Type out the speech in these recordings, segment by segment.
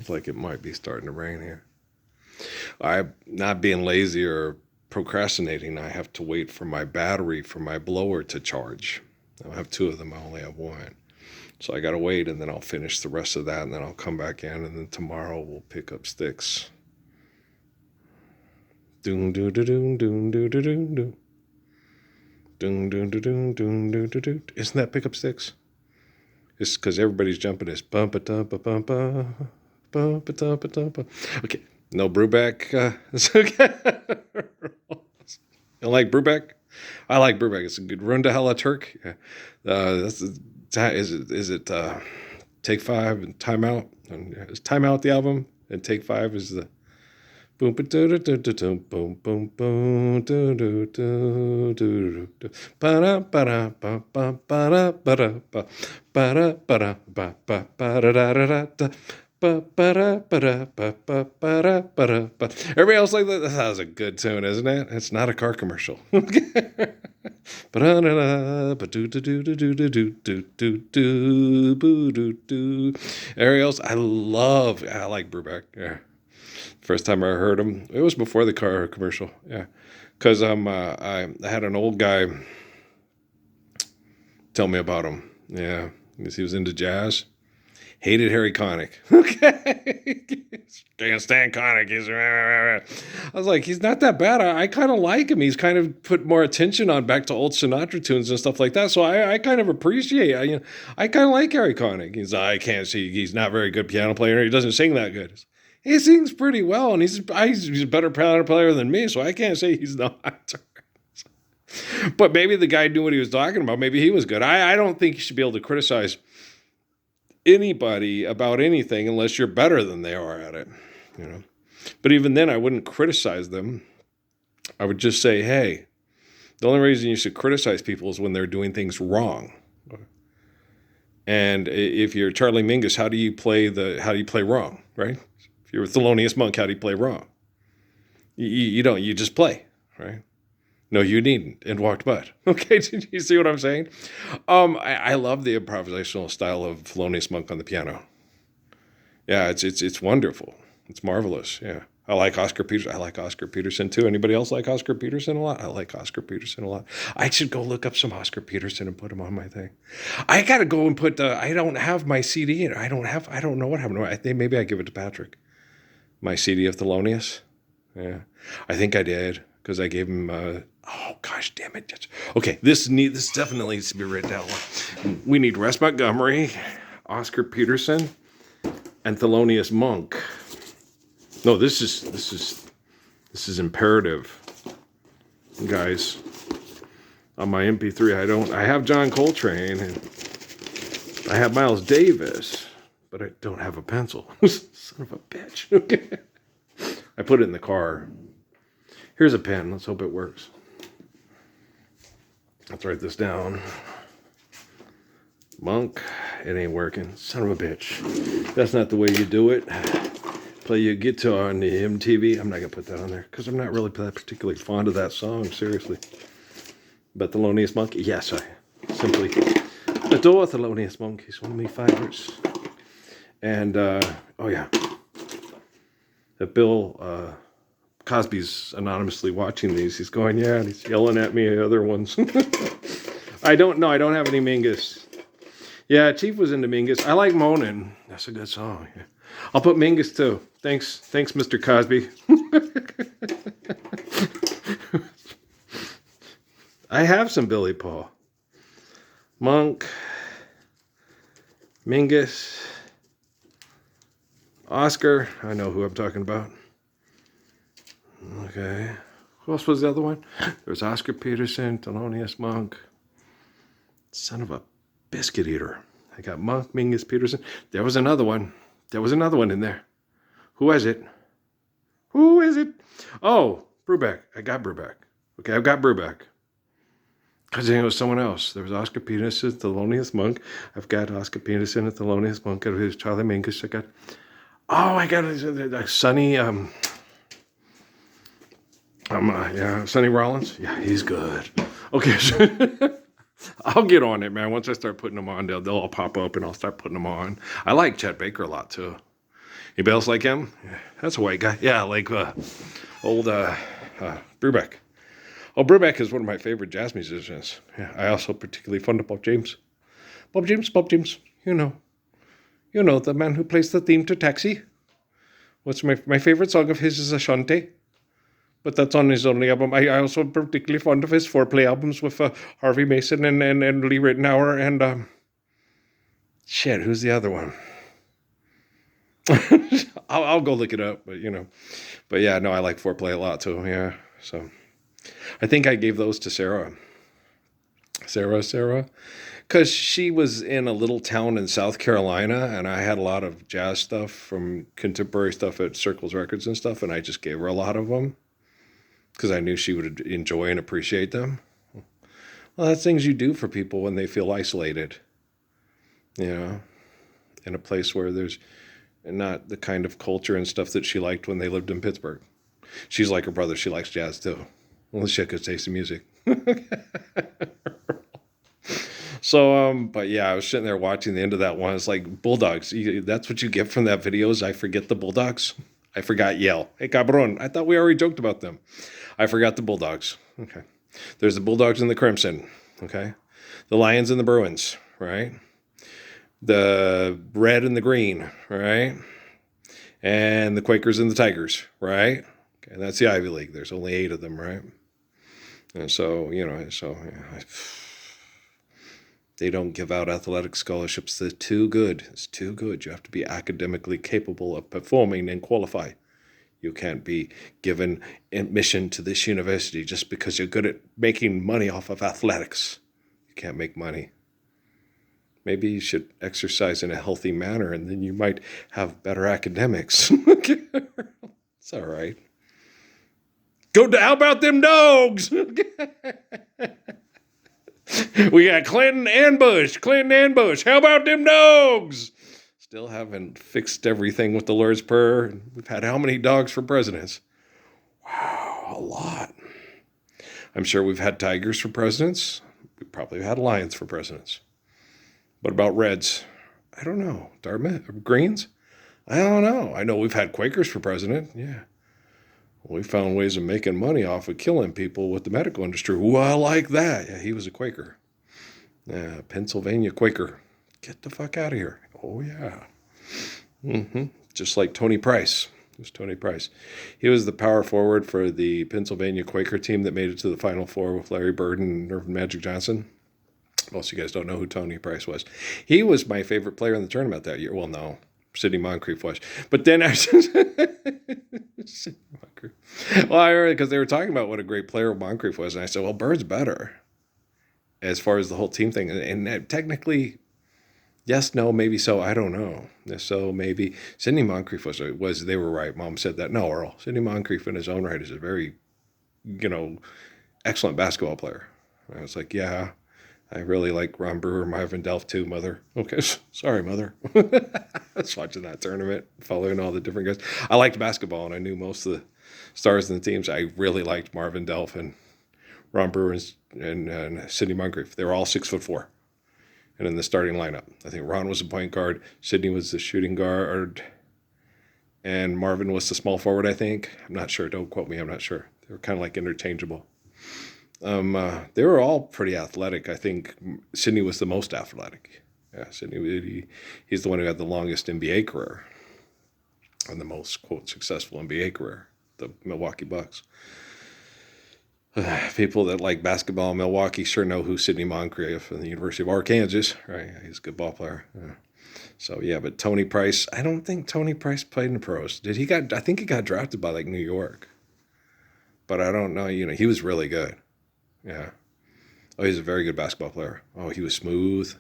Sounds like it might be starting to rain here. I'm not being lazy or procrastinating. I have to wait for my battery for my blower to charge. I have two of them. I only have one. So I got to wait, and then I'll finish the rest of that, and then I'll come back in, and then tomorrow we'll pick up sticks. Doom doo doo doom doom doo doo doom doom. Doom doom doo doom doom doo doo doo. Isn't that pick up sticks? It's because everybody's jumping this. Bump a dump a bump a bump a dump a dump a. Okay, no Brubeck. It's okay. You like Brubeck? I like Brubeck. It's a good run to hella Turk. Yeah. Is it Take Five and Time Out? And is Time Out the album? And Take Five is the boom boom boom boom boom do do do do do ba da ba da ba ba ba da ba da ba ba da ba da ba ba ba da da da da. Everybody else like that? That was a good tune, isn't it? It's not a car commercial. Everybody else, I like Brubeck. Yeah. First time I heard him, it was before the car commercial. Yeah. Because I had an old guy tell me about him. Yeah. Because he was into jazz. Hated Harry Connick. Okay. Can't stand Connick. I was like, he's not that bad. I kind of like him. He's kind of put more attention on back to old Sinatra tunes and stuff like that. So I kind of appreciate it. I kind of like Harry Connick. I can't see. He's not a very good piano player. He doesn't sing that good. He sings pretty well, and he's a better piano player than me, so I can't say he's not. But maybe the guy knew what he was talking about. Maybe he was good. I don't think you should be able to criticize anybody about anything unless you're better than they are at it, But even then, I wouldn't criticize them. I would just say, hey, the only reason you should criticize people is when they're doing things wrong. And if you're Charlie Mingus, how do you play wrong, right? If you're Thelonious Monk, how do you play wrong? You don't. You just play, right? No, you needn't. And walked butt. Okay, did you see what I'm saying? I love the improvisational style of Thelonious Monk on the piano. Yeah, it's wonderful. It's marvelous. Yeah, I like Oscar Peterson. I like Oscar Peterson too. Anybody else like Oscar Peterson a lot? I like Oscar Peterson a lot. I should go look up some Oscar Peterson and put him on my thing. I gotta go and put. I don't have my CD. I don't know what happened to it. I think maybe I give it to Patrick. My CD of Thelonious. Yeah, I think I did because I gave him. Oh gosh, damn it! Okay, this definitely needs to be written down. We need Russ Montgomery, Oscar Peterson, and Thelonious Monk. No, this is imperative, guys. On my MP3, I have John Coltrane and I have Miles Davis, but I don't have a pencil. Son of a bitch. Okay. I put it in the car. Here's a pen. Let's hope it works. Let's write this down. Monk. It ain't working. Son of a bitch. That's not the way you do it. Play your guitar on the MTV. I'm not going to put that on there because I'm not really that particularly fond of that song, seriously. But Thelonious Monk, yes, I simply adore Thelonious Monk. He's one of my favorites. And, oh yeah. Bill Cosby's anonymously watching these. He's going, yeah, and he's yelling at me other ones. I don't have any Mingus. Yeah, Chief was into Mingus. I like Moanin'. That's a good song. Yeah. I'll put Mingus too. Thanks, Mr. Cosby. I have some Billy Paul. Monk. Mingus. Oscar. I know who I'm talking about. Okay. Who else was the other one? There was Oscar Peterson, Thelonious Monk. Son of a biscuit eater. I got Monk, Mingus, Peterson. There was another one. In there. Who is it? Oh, Brubeck. I got Brubeck. Okay, I've got Brubeck. Because I think it was someone else. There was Oscar Peterson, Thelonious Monk. I've got Oscar Peterson and Thelonious Monk. There's Charlie Mingus. I got Sonny. Sonny Rollins. Yeah, he's good. Okay, I'll get on it, man. Once I start putting them on, they'll all pop up, and I'll start putting them on. I like Chet Baker a lot too. Anybody else like him? Yeah, that's a white guy. Yeah, like old Brubeck. Oh, Brubeck is one of my favorite jazz musicians. Yeah, I also particularly fond of Bob James. Bob James. You know the man who plays the theme to Taxi. What's my favorite song of his is Ashanti, but that's on his only album. I also particularly fond of his foreplay albums with Harvey Mason and Lee Ritenour and shit. Who's the other one? I'll go look it up, but yeah, no, I like foreplay a lot too. Yeah, so I think I gave those to Sarah, because she was in a little town in South Carolina, and I had a lot of jazz stuff from contemporary stuff at Circles Records and stuff, and I just gave her a lot of them because I knew she would enjoy and appreciate them. Well, that's things you do for people when they feel isolated, in a place where there's not the kind of culture and stuff that she liked when they lived in Pittsburgh. She's like her brother. She likes jazz too. Well, she had good taste in music. So, but yeah, I was sitting there watching the end of that one. It's like Bulldogs. That's what you get from that video is I forget the Bulldogs. I forgot Yell. Hey, cabron. I thought we already joked about them. I forgot the Bulldogs. Okay. There's the Bulldogs and the Crimson. Okay. The Lions and the Bruins. Right. The Red and the Green. Right. And the Quakers and the Tigers. Right. Okay. And that's the Ivy League. There's only 8 of them. Right. And so, they don't give out athletic scholarships. They're too good. It's too good. You have to be academically capable of performing and qualify. You can't be given admission to this university just because you're good at making money off of athletics. You can't make money. Maybe you should exercise in a healthy manner, and then you might have better academics. It's all right. How about them dogs? We got Clinton and Bush. How about them dogs? Still haven't fixed everything with the Lord's Prayer. We've had how many dogs for presidents? Wow, a lot. I'm sure we've had tigers for presidents. We probably had lions for presidents. What about Reds? I don't know. Dartmouth? Greens? I don't know. I know we've had Quakers for president. Yeah. We found ways of making money off of killing people with the medical industry. Ooh, I like that. Yeah, he was a Quaker. Yeah, Pennsylvania Quaker. Get the fuck out of here. Oh, yeah. Just like Tony Price. It was Tony Price. He was the power forward for the Pennsylvania Quaker team that made it to the Final Four with Larry Bird and Irvin Magic Johnson. Most of you guys don't know who Tony Price was. He was my favorite player in the tournament that year. Well, no. Sidney Moncrief was. But then I well, I heard because they were talking about what a great player Moncrief was, and I said, well, Bird's better as far as the whole team thing. And technically, yes, no, maybe so. I don't know. So maybe Sidney Moncrief was they were right. Mom said that. No, Earl. Sidney Moncrief in his own right is a very, excellent basketball player. And I was like, yeah. I really like Ron Brewer, Marvin Delf too, Mother. Okay, sorry, Mother. I was watching that tournament, following all the different guys. I liked basketball, and I knew most of the stars in the teams. I really liked Marvin Delf and Ron Brewer and Sidney Moncrief. They were all 6'4", and in the starting lineup, I think Ron was the point guard, Sidney was the shooting guard, and Marvin was the small forward. I think. I'm not sure. Don't quote me. I'm not sure. They were kind of like interchangeable. They were all pretty athletic. I think Sidney was the most athletic. Yeah, Sidney, he's the one who had the longest NBA career and the most, quote, successful NBA career, the Milwaukee Bucks. People that like basketball in Milwaukee sure know who Sidney Moncrief from the University of Arkansas, right? He's a good ball player. Yeah. So, yeah, but Tony Price, I don't think Tony Price played in the pros. I think he got drafted by, New York. But I don't know, he was really good. Yeah. Oh, he's a very good basketball player. Oh, he was smooth,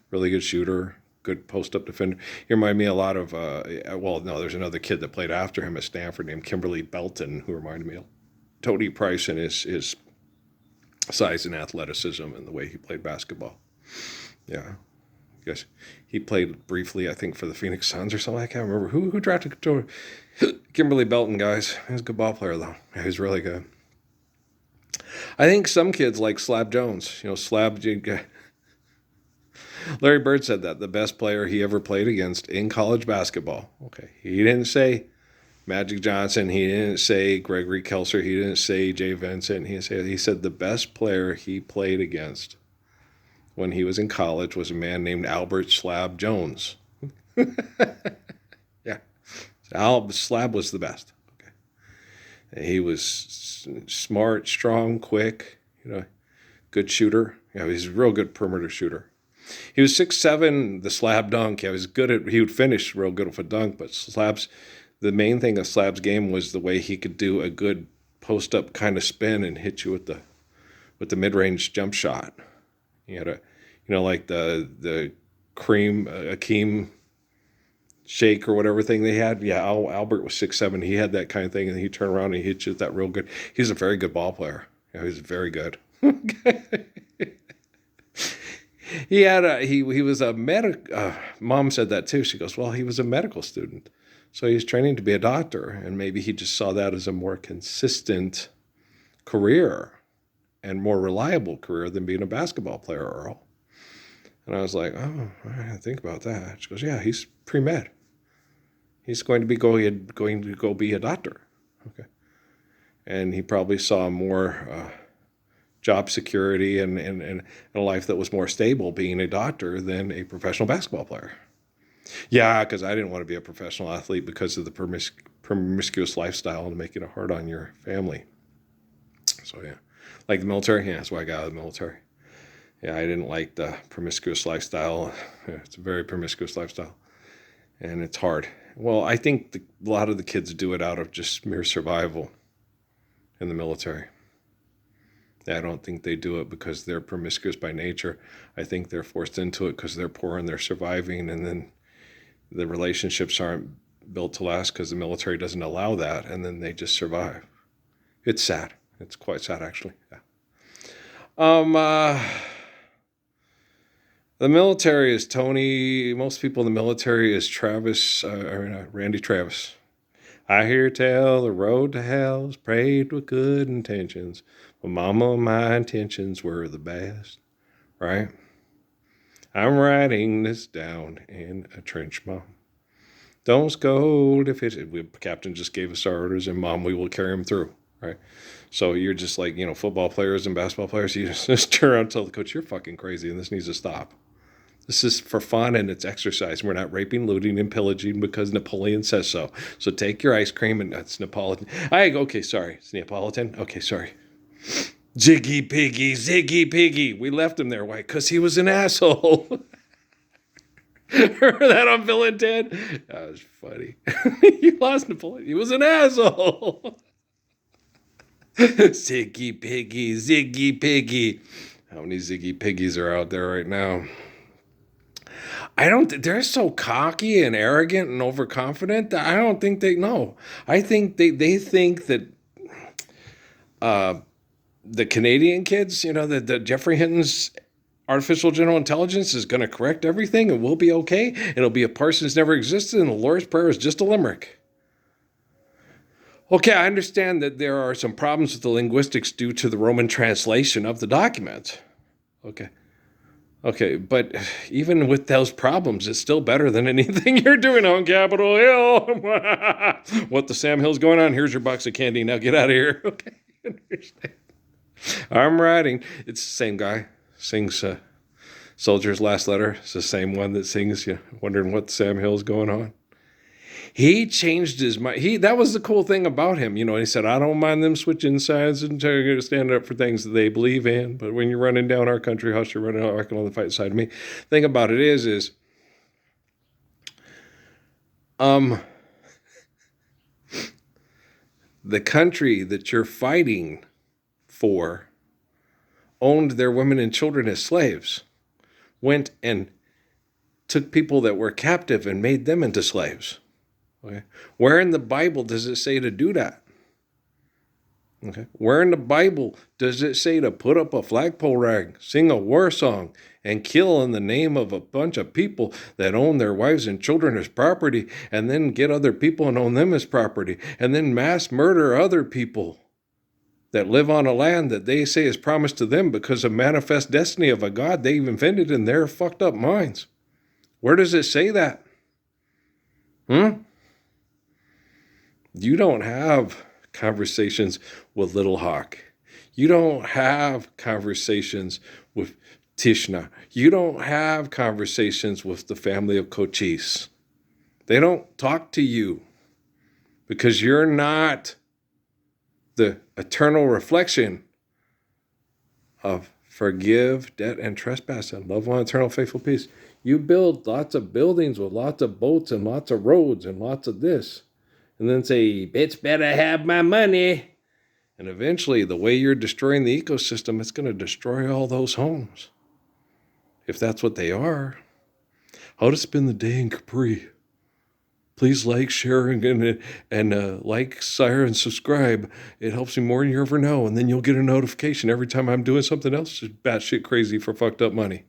really good shooter, good post-up defender. He reminded me a lot of, there's another kid that played after him at Stanford named Kimberly Belton, who reminded me of Tony Price and his size and athleticism and the way he played basketball. Yeah. Because he played briefly, I think, for the Phoenix Suns or something. I can't remember. Who drafted Kimberly Belton, guys? He was a good ball player, though. Yeah, he was really good. I think some kids like Slab Jones. Slab, Larry Bird said that the best player he ever played against in college basketball. Okay. He didn't say Magic Johnson. He didn't say Gregory Kelser. He didn't say Jay Vincent. He said the best player he played against when he was in college was a man named Albert Slab Jones. Yeah. Slab was the best. Okay. He was smart, strong, quick, good shooter. Yeah, he's a real good perimeter shooter. He was 6'7", the Slab dunk. Yeah, he would finish real good with a dunk, but the main thing of Slab's game was the way he could do a good post-up kind of spin and hit you with the mid-range jump shot. He had like the Akeem shake or whatever thing they had. Yeah, Albert was 6'7". He had that kind of thing, and he turned around and he hit you with that real good. He's a very good ball player. Yeah, he's very good. He was a mom said that too. She goes, well, he was a medical student. So he's training to be a doctor, and maybe he just saw that as a more consistent career and more reliable career than being a basketball player, Earl. And I was like, oh, I didn't think about that. She goes, yeah, he's pre-med. He's going to go be a doctor. Okay. And he probably saw more job security and a life that was more stable being a doctor than a professional basketball player. Yeah, because I didn't want to be a professional athlete because of the promiscuous lifestyle and making it hard on your family. So, yeah. Like the military? Yeah, that's why I got out of the military. Yeah, I didn't like the promiscuous lifestyle. It's a very promiscuous lifestyle. And it's hard. Well, I think a lot of the kids do it out of just mere survival in the military. I don't think they do it because they're promiscuous by nature. I think they're forced into it because they're poor and they're surviving, and then the relationships aren't built to last because the military doesn't allow that, and then they just survive. It's sad. It's quite sad, actually. Yeah. The military is Tony. Most people in the military is Randy Travis. I hear tell the road to hell is paved with good intentions. But mama, my intentions were the best. Right? I'm writing this down in a trench, Mom. Don't scold if Captain just gave us our orders, and Mom, we will carry them through. Right? So you're just like, football players and basketball players. You just turn around and tell the coach, you're fucking crazy and this needs to stop. This is for fun and it's exercise. We're not raping, looting, and pillaging because Napoleon says so. So take your ice cream and that's Neapolitan. Okay, sorry. It's Neapolitan? Okay, sorry. Ziggy Piggy. We left him there. Why? Because he was an asshole. Remember that on Bill and Ted? That was funny. You lost Napoleon. He was an asshole. Ziggy Piggy. How many Ziggy Piggies are out there right now? They're so cocky and arrogant and overconfident that I don't think they know. I think they think that the Canadian kids, that Jeffrey Hinton's artificial general intelligence is going to correct everything and we'll be okay. It'll be a Parsons never existed and the Lord's Prayer is just a limerick. Okay, I understand that there are some problems with the linguistics due to the Roman translation of the document. Okay, but even with those problems, it's still better than anything you're doing on Capitol Hill. What the Sam Hill's going on? Here's your box of candy. Now get out of here. Okay, understand. I'm writing. It's the same guy. Sings Soldier's Last Letter. It's the same one that sings, wondering what Sam Hill's going on. He changed his mind. That was the cool thing about him. He said, I don't mind them switching sides and stand up for things that they believe in. But when you're running down our country house, you're running out on the fight side of me. Thing about it is the country that you're fighting for owned their women and children as slaves, went and took people that were captive and made them into slaves. Okay. Where in the Bible does it say to do that? Okay. Where in the Bible does it say to put up a flagpole rag, sing a war song, and kill in the name of a bunch of people that own their wives and children as property, and then get other people and own them as property, and then mass murder other people that live on a land that they say is promised to them because of manifest destiny of a God they've invented in their fucked up minds. Where does it say that? You don't have conversations with Little Hawk. You don't have conversations with Tishna. You don't have conversations with the family of Cochise. They don't talk to you because you're not the eternal reflection of forgive, debt, and trespass, and love one eternal faithful peace. You build lots of buildings with lots of boats and lots of roads and lots of this, and then say, bitch better have my money. And eventually, the way you're destroying the ecosystem, it's going to destroy all those homes. If that's what they are. How to spend the day in Capri. Please like, share, and like, share, and subscribe. It helps me more than you ever know. And then you'll get a notification every time I'm doing something else just batshit crazy for fucked up money.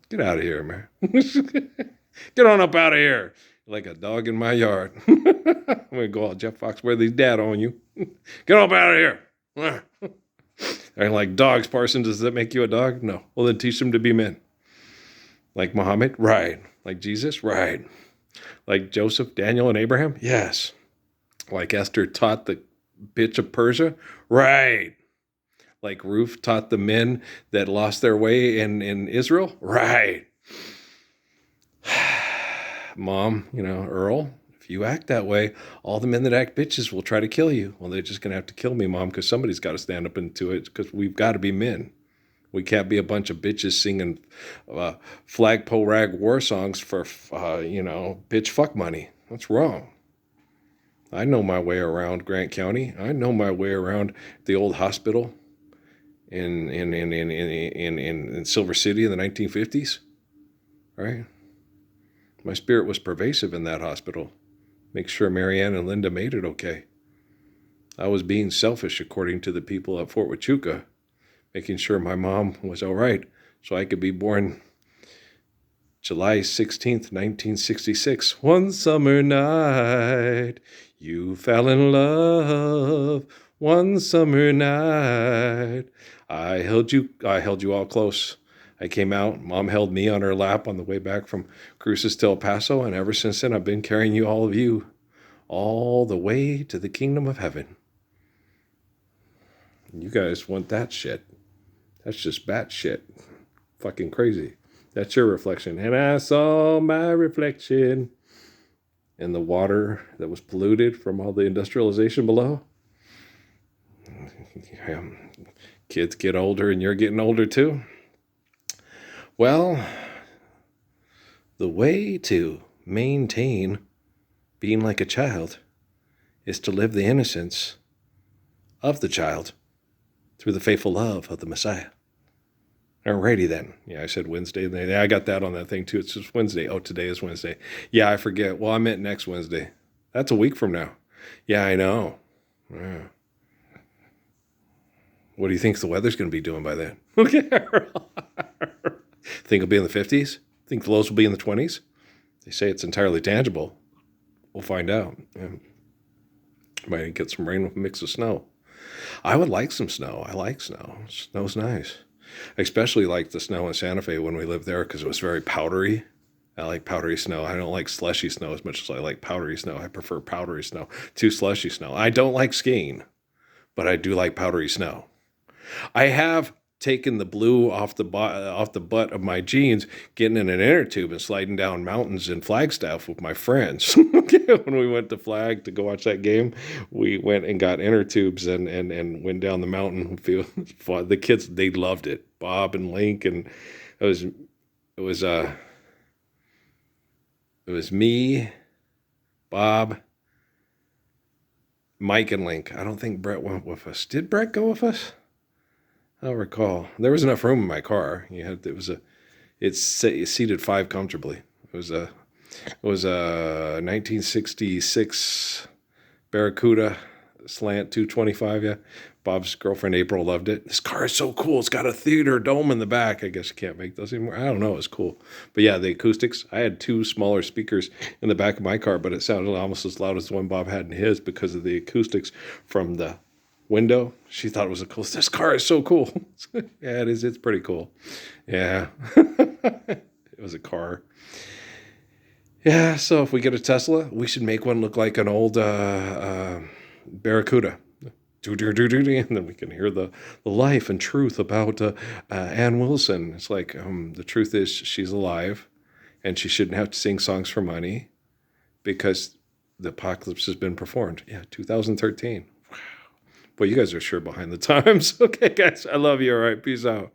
Get out of here, man. Get on up out of here. Like a dog in my yard. I'm going to go all Jeff Foxworthy's dad on you. Get up out of here. And like dogs, Parson, does that make you a dog? No. Well, then teach them to be men. Like Muhammad? Right. Like Jesus? Right. Like Joseph, Daniel, and Abraham? Yes. Like Esther taught the bitch of Persia? Right. Like Ruth taught the men that lost their way in Israel? Right. Mom, Earl, if you act that way, all the men that act bitches will try to kill you. Well, they're just going to have to kill me, Mom, because somebody's got to stand up into it because we've got to be men. We can't be a bunch of bitches singing flagpole rag war songs for, bitch fuck money. That's wrong. I know my way around Grant County. I know my way around the old hospital in Silver City in the 1950s. Right? My spirit was pervasive in that hospital. Make sure Marianne and Linda made it okay. I was being selfish according to the people at Fort Huachuca, making sure my mom was all right so I could be born July 16th, 1966. One summer night, you fell in love. One summer night, I held you all close. I came out, Mom held me on her lap on the way back from Cruces to El Paso, and ever since then I've been carrying you, all of you, all the way to the kingdom of heaven. You guys want that shit. That's just batshit. Fucking crazy. That's your reflection. And I saw my reflection in the water that was polluted from all the industrialization below. Kids get older and you're getting older too. Well, the way to maintain being like a child is to live the innocence of the child through the faithful love of the Messiah. Alrighty then. Yeah, I said Wednesday. I got that on that thing too. It's just Wednesday. Oh, today is Wednesday. Yeah, I forget. Well, I meant next Wednesday. That's a week from now. Yeah, I know. Yeah. What do you think the weather's going to be doing by then? Okay. Think it'll be in the 50s? Think the lows will be in the 20s? They say it's entirely tangible. We'll find out. Yeah. Might get some rain with a mix of snow. I would like some snow. I like snow. Snow's nice. I especially like the snow in Santa Fe when we lived there because it was very powdery. I like powdery snow. I don't like slushy snow as much as I like powdery snow. I prefer powdery snow to slushy snow. I don't like skiing, but I do like powdery snow. I have taken the blue off the butt of my jeans, getting in an inner tube and sliding down mountains in Flagstaff with my friends. When we went to Flag to go watch that game, we went and got inner tubes and went down the mountain. The kids, they loved it. Bob and Link, and it was me, Bob, Mike, and Link. I don't think Brett went with us. Did Brett go with us? I don't recall. There was enough room in my car. It seated 5 comfortably. It was a 1966 Barracuda slant 225. Yeah, Bob's girlfriend April loved it. This car is so cool. It's got a theater dome in the back. I guess you can't make those anymore. I don't know. It's cool. But yeah, the acoustics. I had 2 smaller speakers in the back of my car, but it sounded almost as loud as the one Bob had in his because of the acoustics from the window. She thought it was a cool. This car is so cool. Yeah, it is. It's pretty cool. Yeah, it was a car. Yeah. So if we get a Tesla, we should make one look like an old Barracuda. Do do do do, and then we can hear the life and truth about Ann Wilson. It's like the truth is she's alive, and she shouldn't have to sing songs for money because the apocalypse has been performed. Yeah, 2013. Wow. Boy, you guys are sure behind the times. Okay, guys, I love you. All right, peace out.